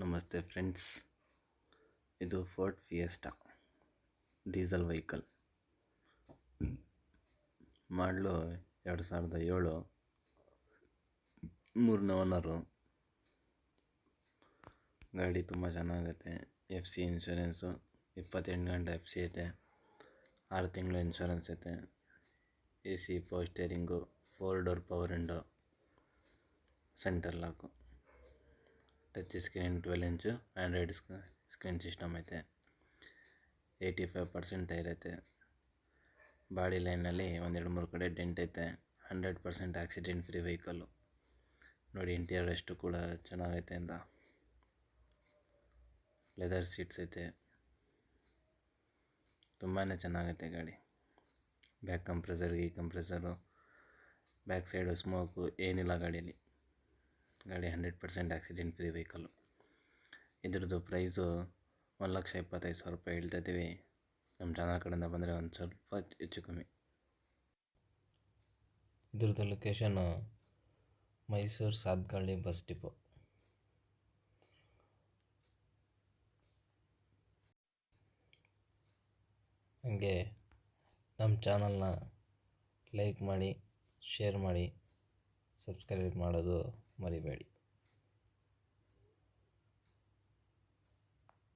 ನಮಸ್ತೆ ಫ್ರೆಂಡ್ಸ್, ಇದು Ford fiesta diesel vehicle. ಮಾಡಲು 2007, 3ನೇ ಓನರು. ಗಾಡಿ ತುಂಬ ಚೆನ್ನಾಗೈತೆ. FC ಇನ್ಶೂರೆನ್ಸು 28 ಗಂಟೆ FC ಐತೆ. 6 ತಿಂಗಳು ಇನ್ಶೂರೆನ್ಸ್ ಐತೆ. AC, power steering, 4 door power window, centre lock, touch screen, 12 ಇಂಚು ಆ್ಯಂಡ್ರಾಯ್ಡ್ ಸ್ಕ್ರೀನ್ ಸಿಸ್ಟಮ್ ಐತೆ. 85% ಟೈರ್ ಐತೆ. ಬಾಡಿ ಲೈನಲ್ಲಿ 1-2-3 ಕಡೆ ಡೆಂಟ್ ಐತೆ. 100% ಆಕ್ಸಿಡೆಂಟ್ ಫ್ರೀ ವೆಹಿಕಲ್ಲು. ನೋಡಿ ಇಂಟೀರಿಯರ್ ಎಷ್ಟು ಕೂಡ ಚೆನ್ನಾಗೈತೆ ಅಂತ. ಲೆದರ್ ಸೀಟ್ಸ್ ಐತೆ. ತುಂಬಾ ಚೆನ್ನಾಗೈತೆ ಗಾಡಿ. Back compressor, back side smoke ಏನಿಲ್ಲ ಗಾಡೀಲಿ. ಗಾಡಿ 100% ಆಕ್ಸಿಡೆಂಟ್ ಫ್ರೀ ವೆಹಿಕಲ್ಲು. ಇದ್ರದ್ದು ಪ್ರೈಸು 1,25,000 ರೂಪಾಯಿ ಹೇಳ್ತಾಯಿದ್ದೀವಿ. ನಮ್ಮ ಚಾನಲ್ ಕಡೆಯಿಂದ ಬಂದರೆ ಒಂದು ಸ್ವಲ್ಪ ಹೆಚ್ಚು ಕಮ್ಮಿ. ಇದ್ರದ್ದು location Mysuru Sathagalli bus depot. ಹಾಗೆ ನಮ್ಮ ಚಾನಲ್ನ ಲೈಕ್ ಮಾಡಿ, ಶೇರ್ ಮಾಡಿ, ಸಬ್ಸ್ಕ್ರೈಬ್ ಮಾಡೋದು ಮರಿಬೇಡಿ.